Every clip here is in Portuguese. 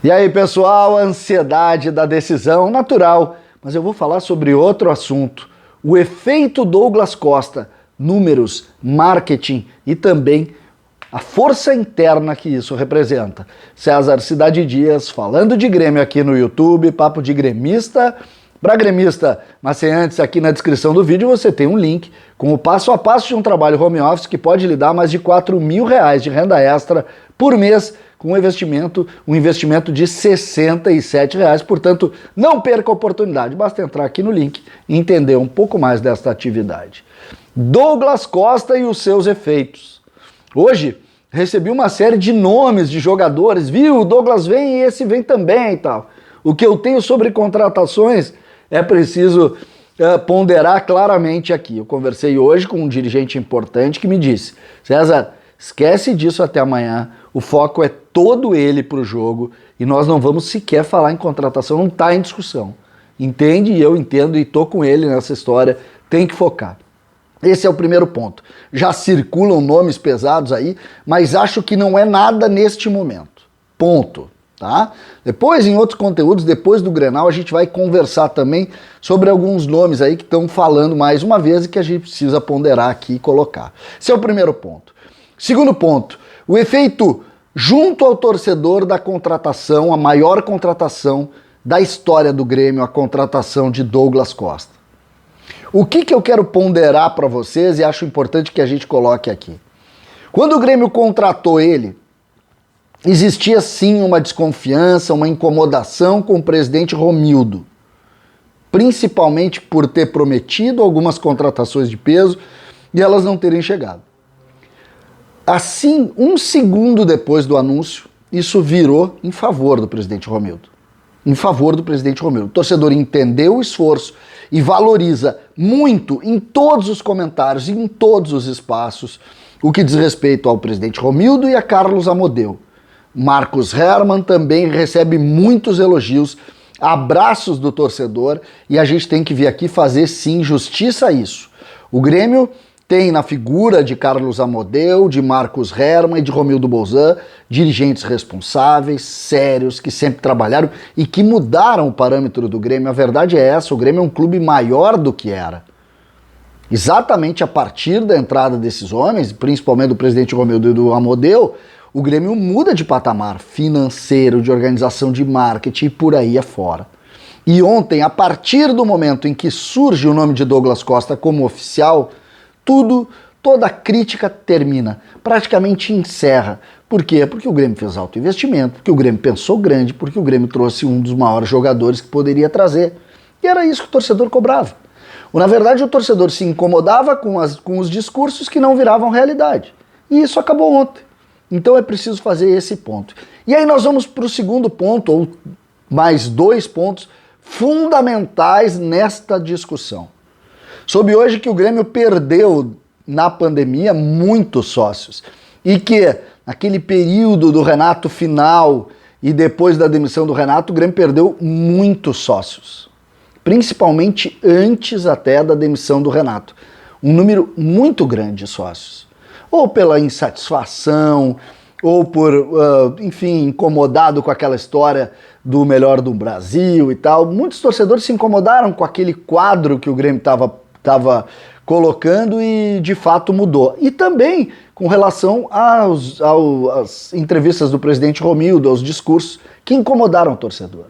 E aí, pessoal, ansiedade da decisão, natural, mas eu vou falar sobre outro assunto, o efeito Douglas Costa, números, marketing e também a força interna que isso representa. César Cidade Dias falando de Grêmio aqui no YouTube, papo de gremista para gremista, mas sem antes, aqui na descrição do vídeo você tem um link com o passo a passo de um trabalho home office que pode lhe dar mais de R$4.000 de renda extra por mês, com um investimento de R$67, portanto, não perca a oportunidade, basta entrar aqui no link e entender um pouco mais desta atividade. Douglas Costa e os seus efeitos. Hoje, recebi uma série de nomes de jogadores, viu, o Douglas vem e esse vem também e tal. O que eu tenho sobre contratações é preciso ponderar claramente aqui. Eu conversei hoje com um dirigente importante que me disse, César, esquece disso até amanhã, o foco é todo ele para o jogo e nós não vamos sequer falar em contratação, não está em discussão. Entende? E eu entendo e estou com ele nessa história, tem que focar. Esse é o primeiro ponto. Já circulam nomes pesados aí, mas acho que não é nada neste momento. Ponto. Tá? Depois, em outros conteúdos, depois do Grenal, a gente vai conversar também sobre alguns nomes aí que estão falando mais uma vez e que a gente precisa ponderar aqui e colocar. Esse é o primeiro ponto. Segundo ponto, o efeito junto ao torcedor da contratação, a maior contratação da história do Grêmio, a contratação de Douglas Costa. O que eu quero ponderar para vocês e acho importante que a gente coloque aqui. Quando o Grêmio contratou ele, existia sim uma desconfiança, uma incomodação com o presidente Romildo, principalmente por ter prometido algumas contratações de peso e elas não terem chegado. Assim, um segundo depois do anúncio, isso virou em favor do presidente Romildo. Em favor do presidente Romildo. O torcedor entendeu o esforço e valoriza muito em todos os comentários, em todos os espaços, o que diz respeito ao presidente Romildo e a Carlos Amodeu. Marcos Hermann também recebe muitos elogios, abraços do torcedor e a gente tem que vir aqui fazer sim justiça a isso. O Grêmio tem na figura de Carlos Amodeu, de Marcos Hermann e de Romildo Bolzan, dirigentes responsáveis, sérios, que sempre trabalharam e que mudaram o parâmetro do Grêmio. A verdade é essa, o Grêmio é um clube maior do que era. Exatamente a partir da entrada desses homens, principalmente do presidente Romildo e do Amodeu, o Grêmio muda de patamar financeiro, de organização de marketing e por aí afora. E ontem, a partir do momento em que surge o nome de Douglas Costa como oficial, toda a crítica termina, praticamente encerra. Por quê? Porque o Grêmio fez alto investimento, porque o Grêmio pensou grande, porque o Grêmio trouxe um dos maiores jogadores que poderia trazer. E era isso que o torcedor cobrava. Na verdade, o torcedor se incomodava com os discursos que não viravam realidade. E isso acabou ontem. Então é preciso fazer esse ponto. E aí nós vamos para o segundo ponto, ou mais dois pontos fundamentais nesta discussão. Soube hoje que o Grêmio perdeu na pandemia muitos sócios e que naquele período do Renato final e depois da demissão do Renato, o Grêmio perdeu muitos sócios, principalmente antes até da demissão do Renato. Um número muito grande de sócios, ou pela insatisfação, ou por, enfim, incomodado com aquela história do melhor do Brasil e tal. Muitos torcedores se incomodaram com aquele quadro que o Grêmio estava colocando e de fato mudou. E também com relação às entrevistas do presidente Romildo, aos discursos que incomodaram o torcedor.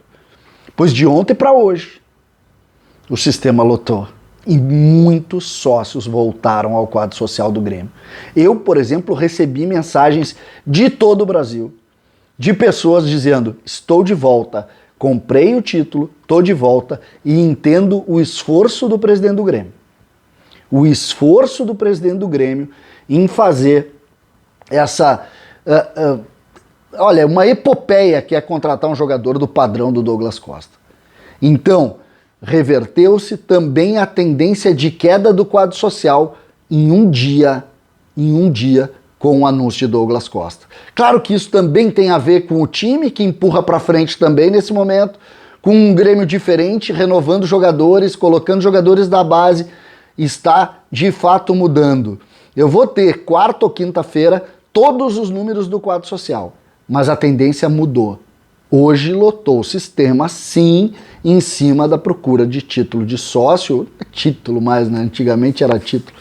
Pois de ontem para hoje, o sistema lotou e muitos sócios voltaram ao quadro social do Grêmio. Eu, por exemplo, recebi mensagens de todo o Brasil, de pessoas dizendo, estou de volta, comprei o título, estou de volta e entendo o esforço do presidente do Grêmio. O esforço do presidente do Grêmio em fazer essa, uma epopeia que é contratar um jogador do padrão do Douglas Costa. Então, reverteu-se também a tendência de queda do quadro social em um dia com o anúncio de Douglas Costa. Claro que isso também tem a ver com o time que empurra para frente também nesse momento, com um Grêmio diferente, renovando jogadores, colocando jogadores da base, está de fato mudando. Eu vou ter quarta ou quinta-feira todos os números do quadro social, mas a tendência mudou. Hoje lotou o sistema, sim, em cima da procura de título de sócio, título mais, né? Antigamente era título,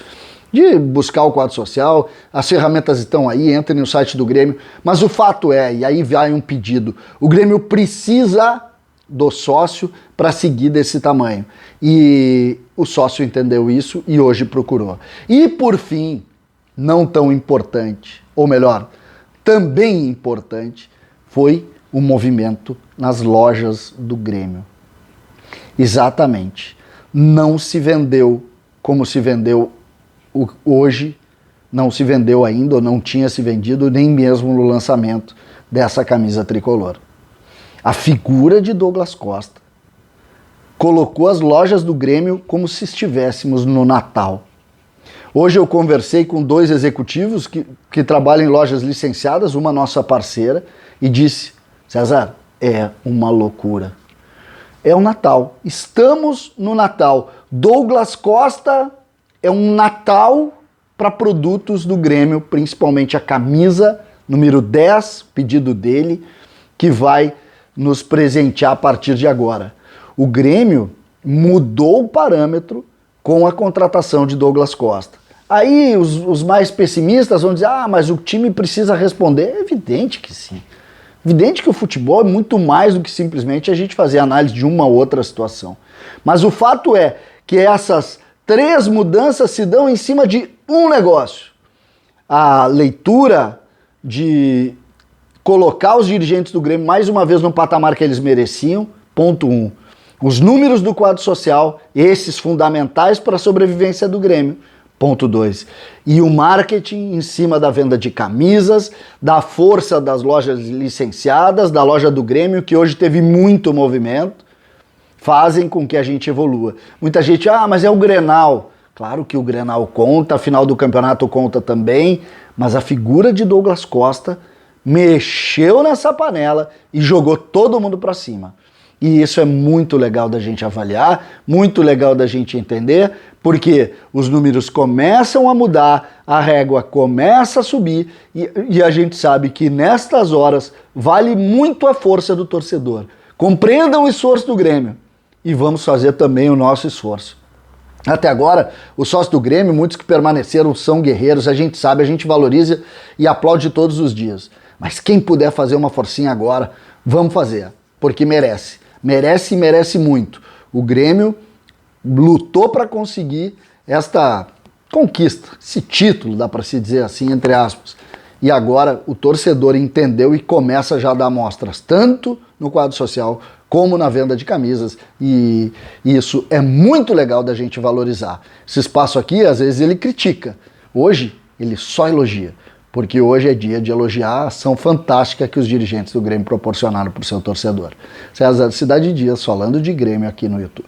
de buscar o quadro social, as ferramentas estão aí, entrem no site do Grêmio, mas o fato é, e aí vai um pedido, o Grêmio precisa do sócio para seguir desse tamanho. E o sócio entendeu isso e hoje procurou. E por fim, não tão importante, ou melhor, também importante, foi o movimento nas lojas do Grêmio. Exatamente. Não se vendeu como se vendeu hoje, não se vendeu ainda, ou não tinha se vendido, nem mesmo no lançamento dessa camisa tricolor. A figura de Douglas Costa colocou as lojas do Grêmio como se estivéssemos no Natal. Hoje eu conversei com 2 executivos que trabalham em lojas licenciadas, uma nossa parceira, e disse: César, é uma loucura. É o Natal. Estamos no Natal. Douglas Costa é um Natal para produtos do Grêmio, principalmente a camisa número 10, pedido dele, que vai nos presentear a partir de agora. O Grêmio mudou o parâmetro com a contratação de Douglas Costa. Aí os mais pessimistas vão dizer: ah, mas o time precisa responder. É evidente que sim. Evidente que o futebol é muito mais do que simplesmente a gente fazer análise de uma ou outra situação. Mas o fato é que essas 3 mudanças se dão em cima de um negócio. A leitura de colocar os dirigentes do Grêmio mais uma vez no patamar que eles mereciam, ponto 1. Os números do quadro social, esses fundamentais para a sobrevivência do Grêmio, ponto 2. E o marketing em cima da venda de camisas, da força das lojas licenciadas, da loja do Grêmio, que hoje teve muito movimento, fazem com que a gente evolua. Muita gente, mas é o Grenal. Claro que o Grenal conta, a final do campeonato conta também, mas a figura de Douglas Costa mexeu nessa panela e jogou todo mundo para cima. E isso é muito legal da gente avaliar, muito legal da gente entender, porque os números começam a mudar, a régua começa a subir e a gente sabe que nestas horas vale muito a força do torcedor. Compreendam o esforço do Grêmio e vamos fazer também o nosso esforço. Até agora, os sócios do Grêmio, muitos que permaneceram, são guerreiros, a gente sabe, a gente valoriza e aplaude todos os dias. Mas quem puder fazer uma forcinha agora, vamos fazer, porque merece. Merece e merece muito. O Grêmio lutou para conseguir esta conquista, esse título, dá para se dizer assim, entre aspas. E agora o torcedor entendeu e começa já a dar amostras, tanto no quadro social como na venda de camisas. E isso é muito legal da gente valorizar. Esse espaço aqui, às vezes, ele critica. Hoje, ele só elogia. Porque hoje é dia de elogiar a ação fantástica que os dirigentes do Grêmio proporcionaram para o seu torcedor. César Cidade Dias, falando de Grêmio aqui no YouTube.